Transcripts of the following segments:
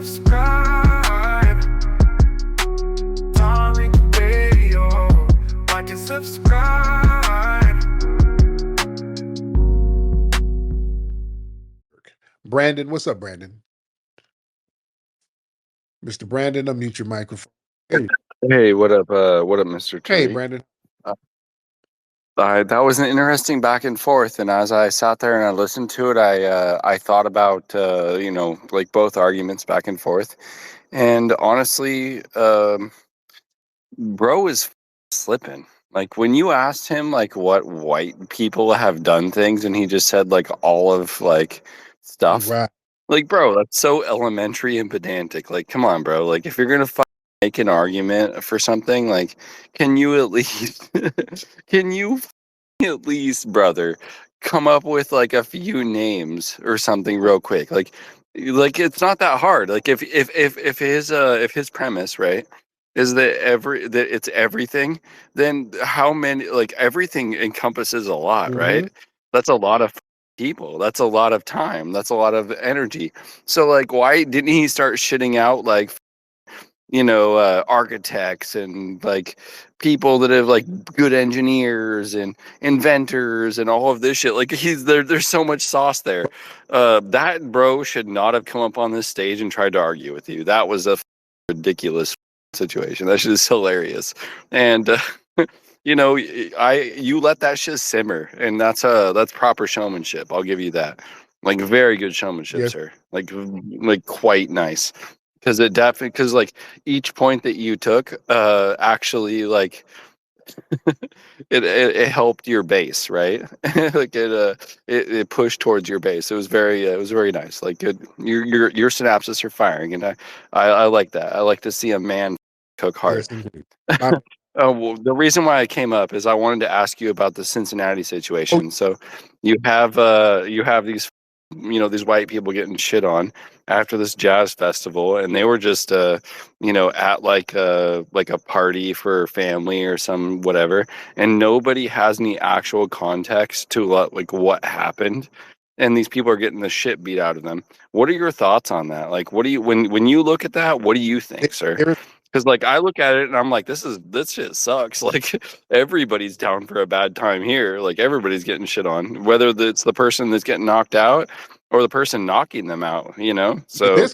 subscribe. Darling Radio. Like and subscribe. Brandon, what's up, Brandon? Mr. Brandon, unmute your microphone. Hey, what up, Mr. Hey, Tariq? Brandon. That was an interesting back and forth, and as I sat there and I listened to it, I thought about like both arguments back and forth, and honestly, bro is slipping. Like when you asked him like what white people have done things, and he just said like all of like stuff. Right. Like, bro, that's so elementary and pedantic. Like, come on, bro. Like, if you're gonna make an argument for something, like, can you at least, can you at least, brother, come up with like a few names or something real quick? Like it's not that hard. Like, if his premise, right, is that it's everything, then how many, like, everything encompasses a lot, right? That's a lot of people. That's a lot of time. That's a lot of energy. So, like, why didn't he start shitting out like, architects and like people that have like good engineers and inventors and all of this shit? Like, there's so much sauce there. That bro should not have come up on this stage and tried to argue with you. That was a ridiculous situation. That shit is hilarious. And you let that shit simmer, and that's proper showmanship. I'll give you that. Like, very good showmanship, Yes. sir. Like quite nice. Because like each point that you took, actually, like, it helped your base, right? Like it pushed towards your base. It was very nice. Like, good. Your synapses are firing, and I like that. I like to see a man cook hard. Yes, indeed. Well, the reason why I came up is I wanted to ask you about the Cincinnati situation. So you have these these white people getting shit on after this jazz festival, and they were just at like a party for family or some whatever, and nobody has any actual context to like what happened, and these people are getting the shit beat out of them. What are your thoughts on that? Like, what do you when you look at that, what do you think, sir? Because like I look at it and I'm like, this shit sucks. Like, everybody's down for a bad time here. Like, everybody's getting shit on, whether it's the person that's getting knocked out or the person knocking them out. So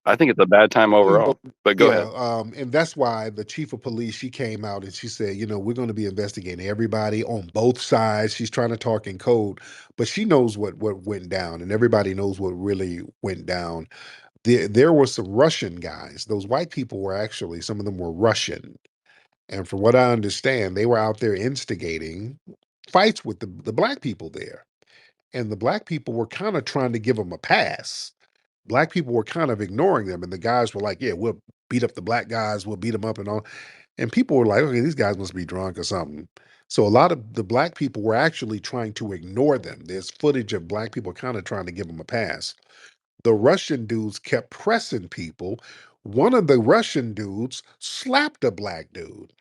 I think it's a bad time overall. But go ahead. And that's why the chief of police, she came out and she said, we're going to be investigating everybody on both sides. She's trying to talk in code, but she knows what went down, and everybody knows what really went down. There were some Russian guys. Those white people were actually, some of them were Russian. And from what I understand, they were out there instigating fights with the black people there. And the black people were kind of trying to give them a pass. Black people were kind of ignoring them. And the guys were like, yeah, we'll beat up the black guys. We'll beat them up and all. And people were like, okay, these guys must be drunk or something. So a lot of the black people were actually trying to ignore them. There's footage of black people kind of trying to give them a pass. The Russian dudes kept pressing people. One of the Russian dudes slapped a black dude.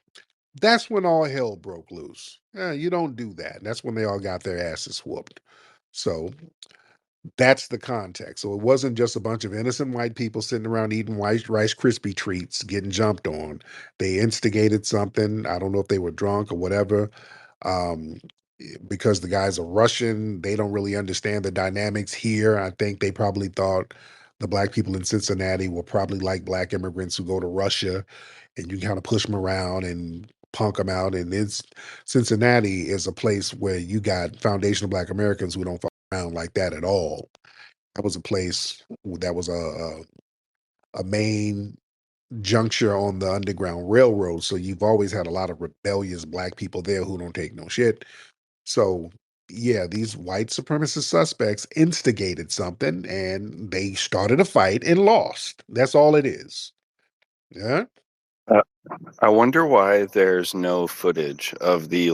That's when all hell broke loose. You don't do that. That's when they all got their asses whooped. So that's the context. So it wasn't just a bunch of innocent white people sitting around eating Rice Krispie treats, getting jumped on. They instigated something. I don't know if they were drunk or whatever. Because the guys are Russian, they don't really understand the dynamics here. I think they probably thought the black people in Cincinnati were probably like black immigrants who go to Russia, and you kind of push them around and punk them out. And Cincinnati is a place where you got foundational black Americans who don't fuck around like that at all. That was a place that was a main juncture on the Underground Railroad. So you've always had a lot of rebellious black people there who don't take no shit. So, yeah, these white supremacist suspects instigated something, and they started a fight and lost. That's all it is. Yeah. I wonder why there's no footage of the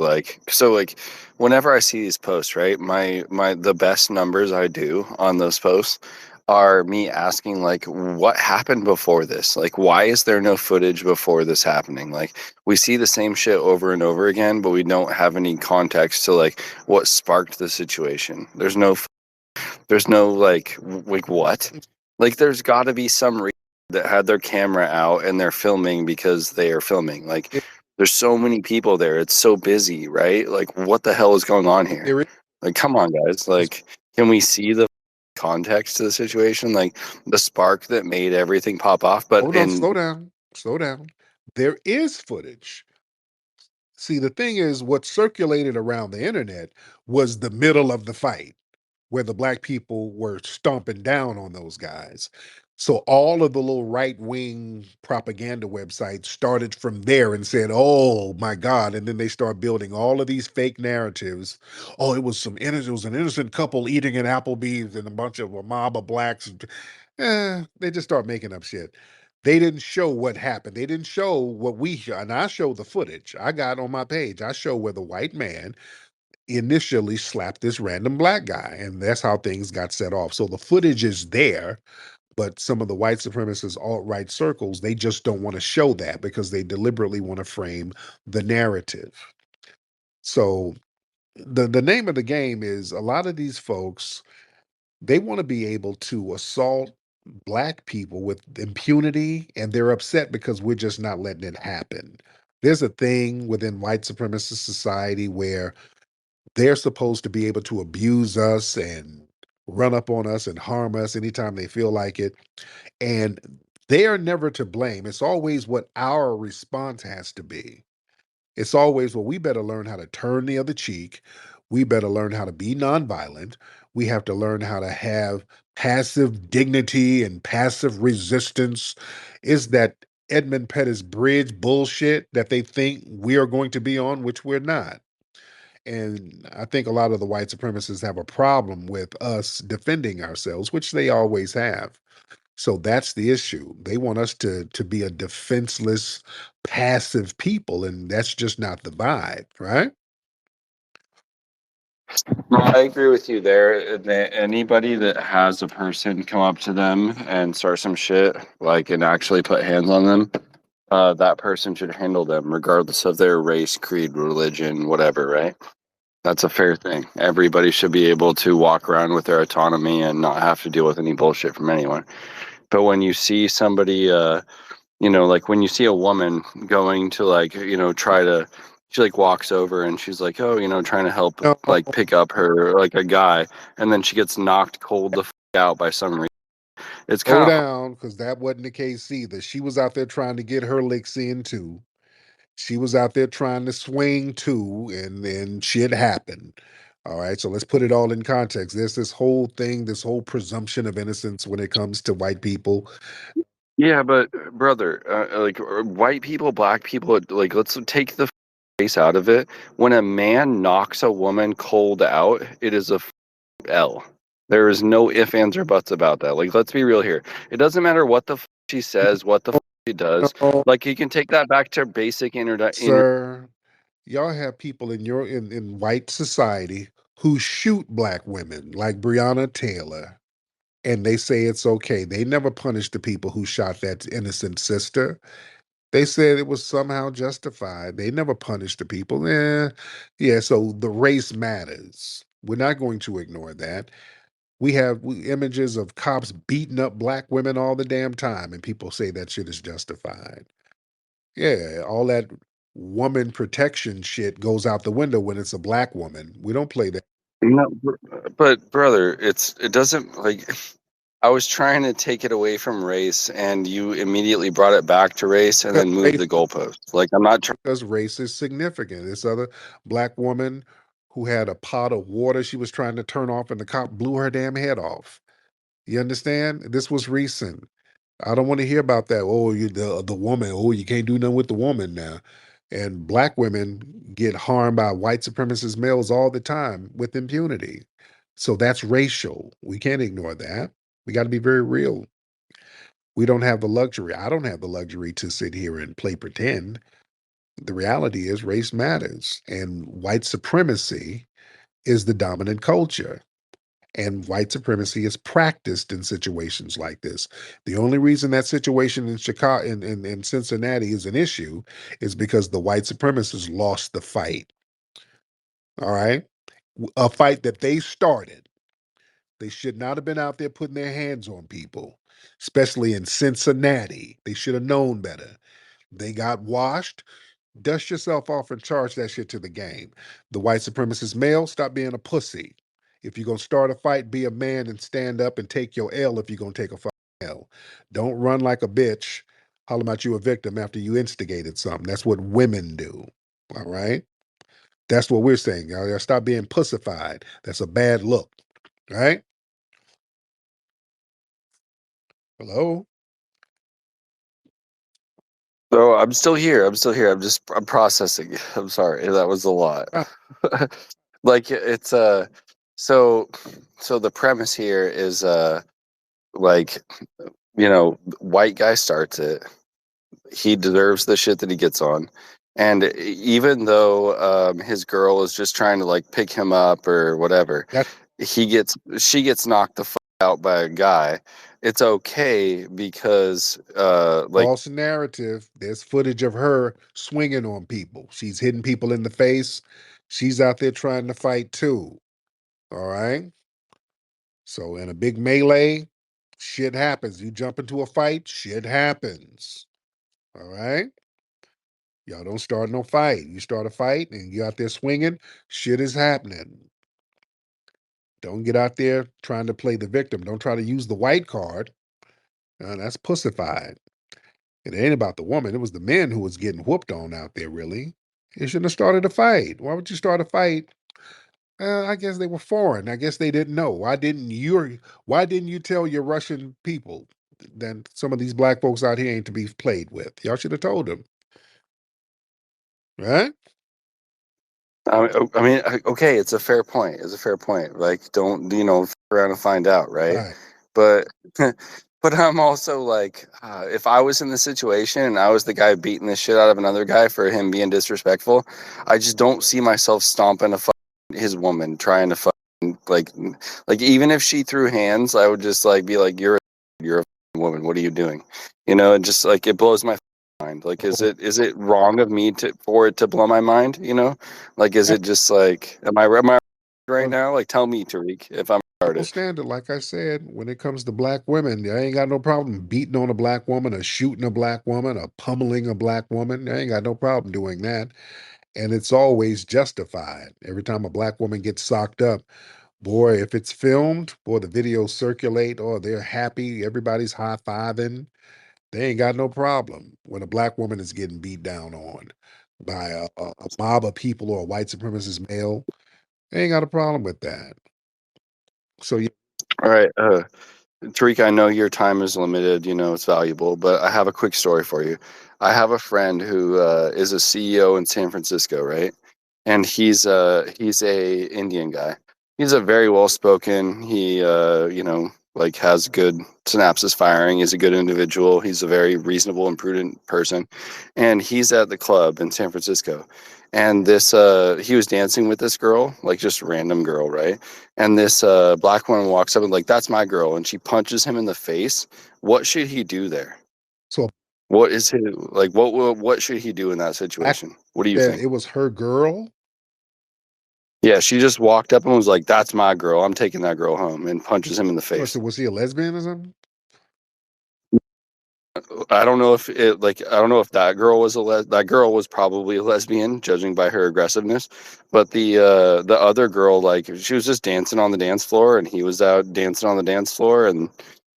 whenever I see these posts, right? The best numbers I do on those posts are me asking, like, what happened before this? Like, why is there no footage before this happening? Like, we see the same shit over and over again, but we don't have any context to like what sparked the situation. There's no like what? Like, there's got to be some reason that had their camera out and they're filming because they are filming. Like, It, there's so many people there. It's so busy, right? Like, what the hell is going on here? there Like, come on, guys. is. Like, can we see the context to the situation? Like, the spark that made everything pop off. But Hold on, slow down, slow down. There is footage. See, the thing is, what circulated around the internet was the middle of the fight, where the black people were stomping down on those guys. So all of the little right wing propaganda websites started from there and said, "Oh my God!" And then they start building all of these fake narratives. Oh, it was an innocent couple eating at Applebee's, and a mob of blacks. They just start making up shit. They didn't show what happened. They didn't show what we show. And I show the footage I got on my page. I show where the white man initially slapped this random black guy, and that's how things got set off. So the footage is there, but some of the white supremacist alt-right circles, they just don't want to show that because they deliberately want to frame the narrative. So the name of the game is, a lot of these folks, they want to be able to assault black people with impunity, and they're upset because we're just not letting it happen. There's a thing within white supremacist society where they're supposed to be able to abuse us and run up on us and harm us anytime they feel like it. And they are never to blame. It's always what our response has to be. It's always, well, we better learn how to turn the other cheek. We better learn how to be nonviolent. We have to learn how to have passive dignity and passive resistance. Is that Edmund Pettus Bridge bullshit that they think we are going to be on, which we're not. And I think a lot of the white supremacists have a problem with us defending ourselves, which they always have. So that's the issue. They want us to be a defenseless, passive people, and that's just not the vibe, right? No, I agree with you there. Anybody that has a person come up to them and start some shit, like, and actually put hands on them, that person should handle them regardless of their race, creed, religion, whatever, right? That's a fair thing. Everybody should be able to walk around with their autonomy and not have to deal with any bullshit from anyone. But when you see somebody, like when you see a woman going to, like, try to, she like walks over and she's like, oh, trying to help No, like pick up her, like, a guy, and then she gets knocked cold the out by some reason. It's slow kind of down, because that wasn't the case either. She was out there trying to get her licks in too. She was out there trying to swing too, and then shit happened. All right, so let's put it all in context. There's this whole thing, this whole presumption of innocence when it comes to white people. Yeah, but brother, like, white people, black people, like, let's take the race out of it. When a man knocks a woman cold out, it is a L. There is no ifs, ands, or buts about that. Like, let's be real here. It doesn't matter what the she says, what the she does. No, Like, you can take that back to basic sir, y'all have people in white society who shoot black women like Breonna Taylor, and they say it's okay. They never punish the people who shot that innocent sister. They said it was somehow justified. They never punished the people. Yeah, so the race matters. We're not going to ignore that. We have images of cops beating up black women all the damn time, and people say that shit is justified. Yeah, all that woman protection shit goes out the window when it's a black woman. We don't play that. no, but brother, it doesn't, like, I was trying to take it away from race, and you immediately brought it back to race, and Because then moved race, the goalpost. Like, I'm not trying. because race is significant. This other black woman who had a pot of water she was trying to turn off, and the cop blew her damn head off. You understand? This was recent. I don't want to hear about that. Oh, you the woman. Oh, you can't do nothing with the woman now. And black women get harmed by white supremacist males all the time with impunity. So that's racial. We can't ignore that. We got to be very real. We don't have the luxury. I don't have the luxury to sit here and play pretend. The reality is race matters, and white supremacy is the dominant culture. And white supremacy is practiced in situations like this. The only reason that situation in Chicago, in Cincinnati, is an issue is because the white supremacists lost the fight. All right, a fight that they started. They should not have been out there putting their hands on people. especially in Cincinnati. They should have known better. They got washed. Dust yourself off and charge that shit to the game. The white supremacist male, stop being a pussy. If you're going to start a fight, be a man and stand up and take your L if you're going to take a fucking L. Don't run like a bitch, holler about you a victim after you instigated something. That's what women do. All right? That's what we're saying. Y'all stop being pussified. That's a bad look. All right? Hello? So I'm still here. I'm still here. I'm processing. I'm sorry. That was a lot. Ah, Like it's so so the premise here is like white guy starts it. He deserves the shit that he gets on. And even though his girl is just trying to like pick him up or whatever, that's she gets knocked the fuck out by a guy. It's okay because like false narrative. There's footage of her swinging on people. She's hitting people in the face. She's out there trying to fight too. All right? So in a big melee, shit happens. You jump into a fight, shit happens. All right? Y'all don't start no fight. You start a fight and you out there swinging, shit is happening. Don't get out there trying to play the victim. Don't try to use the white card. That's pussified. It ain't about the woman. It was the men who was getting whooped on out there, really. You shouldn't have started a fight. Why would you start a fight? I guess they were foreign. I guess they didn't know. Why didn't you tell your Russian people that some of these black folks out here ain't to be played with? Y'all should have told them. Right? okay, it's a fair point. It's a fair point. Like, don't f around and find out, right? Right. But, but I'm also like, if I was in the situation and I was the guy beating the shit out of another guy for him being disrespectful, I just don't see myself stomping his woman, trying to like even if she threw hands, I would just like be like, you're a woman. What are you doing? And just like it blows my mind. Like, is it wrong of me for it to blow my mind? Like, is it just like, am I right Well, now? Like, tell me, Tariq, if I'm double retarded. standard, like I said, when it comes to black women, I ain't got no problem beating on a black woman or shooting a black woman or pummeling a black woman. I ain't got no problem doing that. And it's always justified. Every time a black woman gets socked up, boy, if it's filmed, boy, the videos circulate, or they're happy, everybody's high-fiving. They ain't got no problem when a black woman is getting beat down on by a mob of people or a white supremacist male. They ain't got a problem with that. So yeah, All right. Tariq, I know your time is limited, it's valuable, but I have a quick story for you. I have a friend who is a CEO in San Francisco, right? And he's a Indian guy. He's a very well spoken. He like has good synapses firing. He's a good individual. He's a very reasonable and prudent person. And he's at the club in San Francisco. And this he was dancing with this girl, like just a random girl, right? And this black woman walks up and like, that's my girl, and she punches him in the face. What should he do there? so What is his like? What should he do in that black situation? What do you said think? it was her girl. Yeah, she just walked up and was like, "That's my girl. I'm taking that girl home," and punches him in the So face. was he a lesbian or something? I don't know if that girl was that girl was probably a lesbian, judging by her aggressiveness. But the other girl, like, she was just dancing on the dance floor, and he was out dancing on the dance floor, and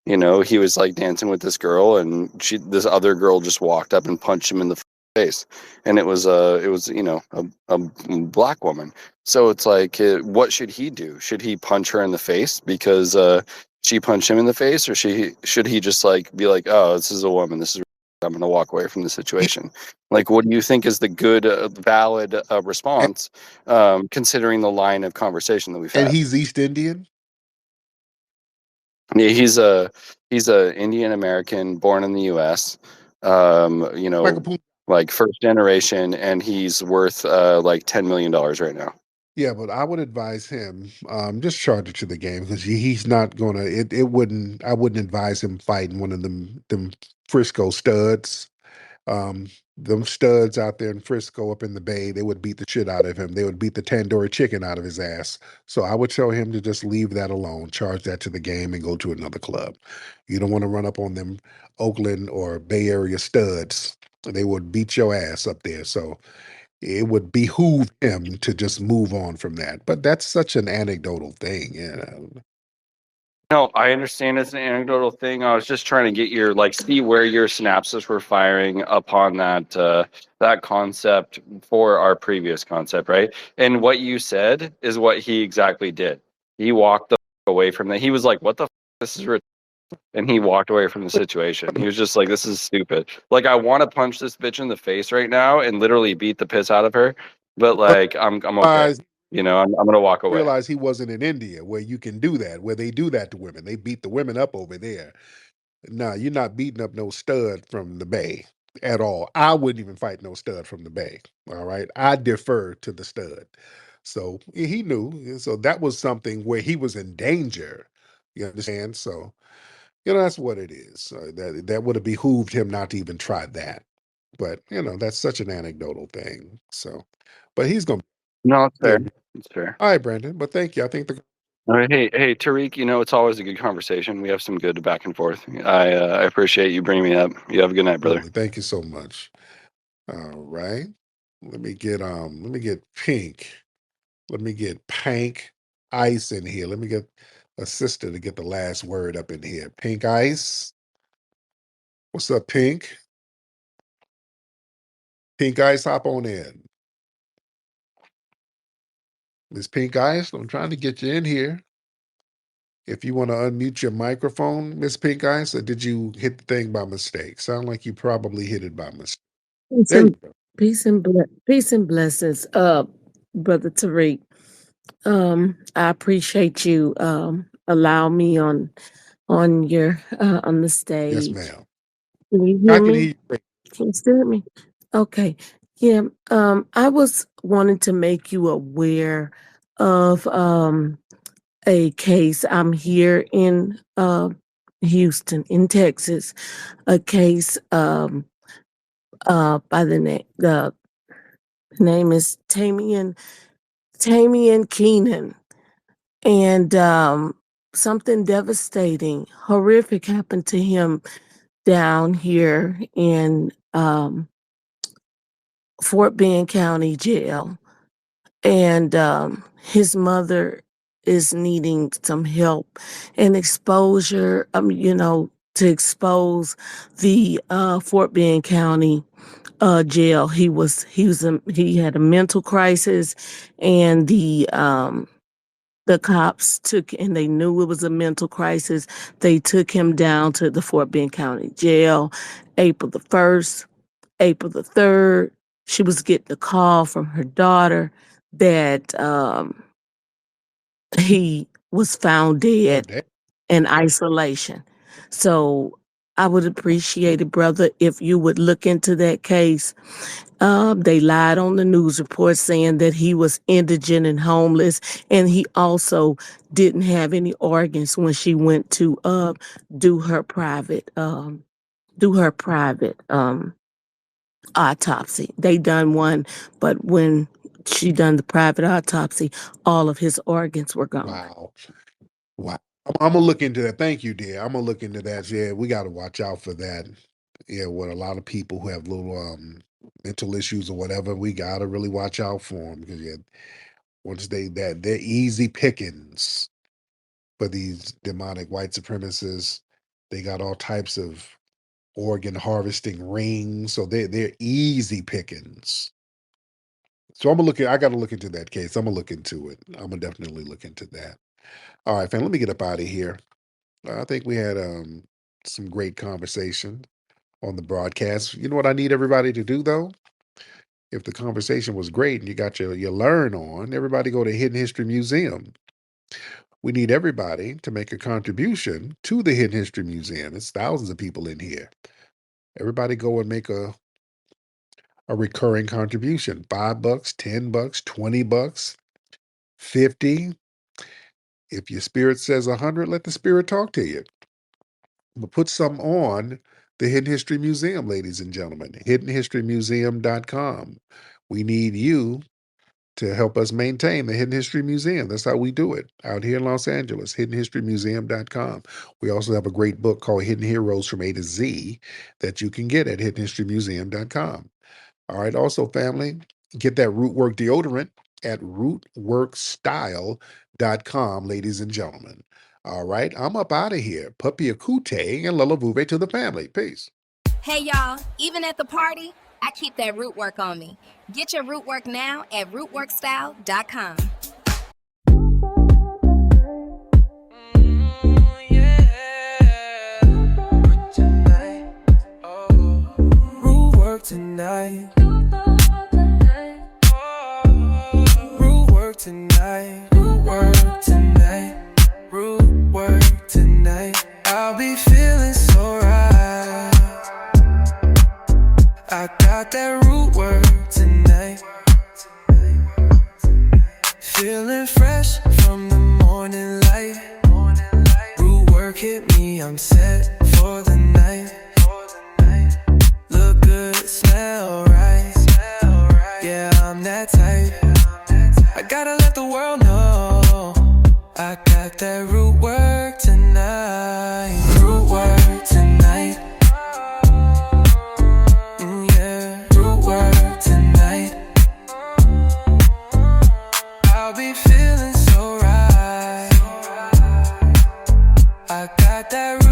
he was like dancing with this girl, and this other girl just walked up and punched him in the face, and it was a black woman. So it's like, what should he do? Should he punch her in the face because she punched him in the face, or should he just like be like, oh, this is a woman, this is, I'm gonna walk away from the He- situation? Like, what do you think is the good valid and, response, considering the line of conversation that we've and had? he's East Indian. Yeah, he's a Indian American born in the U.S. um you Like a know pool. like first generation, and he's worth like $10 million right now. Yeah, but I would advise him just charge it to the game because he's not gonna. It wouldn't. I wouldn't advise him fighting one of them Frisco studs. Um, them studs out there in Frisco up in the Bay, they would beat the shit out of him. They would beat the tandoori chicken out of his ass. So I would tell him to just leave that alone, charge that to the game, and go to another club. You don't want to run up on them Oakland or Bay Area studs. They would beat your ass up there. So it would behoove him to just move on from that. But that's such an anecdotal thing. No, I understand it's an anecdotal thing. I was just trying to get your see where your synapses were firing upon that concept for our previous concept, right? And what you said is what he exactly did. He walked away from that. He was like, "What the? This is," and he walked away from the situation. He was just like, "This is stupid." Like, I want to punch this bitch in the face right now and literally beat the piss out of her, but But I'm okay. I'm gonna walk away. realize he wasn't in India where you can do that, where they do that to women. They beat the women up over there. No, you're not beating up no stud from the Bay at all. I wouldn't even fight no stud from the Bay. All right. I defer to the stud. So he knew. So that was something where he was in danger. You understand? So, that's what it is. That would have behooved him not to even try that. But, that's such an anecdotal thing. So, but he's going to, No, it's yeah. fair. It's fair. All right, Brandon. But thank you. I think All right, hey, Tariq. It's always a good conversation. We have some good back and forth. I appreciate you bringing me up. You have a good night, brother. thank you so much. All right. Let me get Pink. Let me get Pink Ice in here. Let me get a sister to get the last word up in here. Pink Ice. What's up, Pink? Pink Ice, hop on in. Miss Pink Ice, I'm trying to get you in here. If you want to unmute your microphone, Miss Pink Ice, or did you hit the thing by mistake? Sound like you probably hit it by mistake. Peace There you and go. peace and blessings, brother Tariq. I appreciate you allow me on your on the Yes, stage. ma'am. Can you I hear can me? hear you. Great. Can you still hear me? Okay. Yeah. I was wanting to make you aware of a case. I'm here in Houston, in Texas. A case by the name is Tamian Keenan. And something devastating, horrific happened to him down here in Fort Bend County Jail. And his mother is needing some help and exposure, to expose the Fort Bend County jail. He had a mental crisis, and the cops took, and they knew it was a mental crisis. They took him down to the Fort Bend County Jail, April the 1st, April the 3rd. She was getting a call from her daughter that he was found Oh, dead damn. in isolation. So I would appreciate it, brother, if you would look into that case. They lied on the news report saying that he was indigent and homeless, and he also didn't have any organs when she went to do her private autopsy. They done one, but when she done the private autopsy, all of his organs were gone. Wow. Wow. I'm gonna look into that. Thank you, dear. I'm gonna look into that. Yeah, we got to watch out for that. Yeah, with a lot of people who have little mental issues or whatever, we got to really watch out for them because yeah, once they're easy pickings for these demonic white supremacists. They got all types of organ harvesting rings, so they're easy pickings. So I got to look into that case. I'm gonna look into it. I'm gonna definitely look into that. All right, fam. Let me get up out of here. I think we had some great conversation on the broadcast. You know what I need everybody to do though? If the conversation was great and you got your learn on, everybody go to Hidden History Museum. We need everybody to make a contribution to the Hidden History Museum. It's thousands of people in here. Everybody go and make a recurring contribution. $5, $10, $20, 50. If your spirit says 100, let the spirit talk to you. But put some on the Hidden History Museum, ladies and gentlemen, hiddenhistorymuseum.com. We need you to help us maintain the Hidden History Museum. That's how we do it out here in Los Angeles, hiddenhistorymuseum.com. We also have a great book called Hidden Heroes from A to Z that you can get at hiddenhistorymuseum.com. All right. Also, family, get that Rootwork deodorant at rootworkstyle.com, ladies and gentlemen. All right. I'm up out of here. Puppy Akute and Lalavuve to the family. Peace. Hey y'all, even at the party, I keep that root work on me. Get your root work now at rootworkstyle.com. Root work tonight. Root work tonight. Root work tonight. Root work tonight. I'll be feeling so right. I got that root work tonight. Feeling fresh from the morning light. Root work hit me, I'm set for the night. Look good, smell right. Yeah, I'm that type. I gotta let the world know I got that root work tonight. Root work tonight. Yeah, root work tonight. I'll be feeling so right. I got that root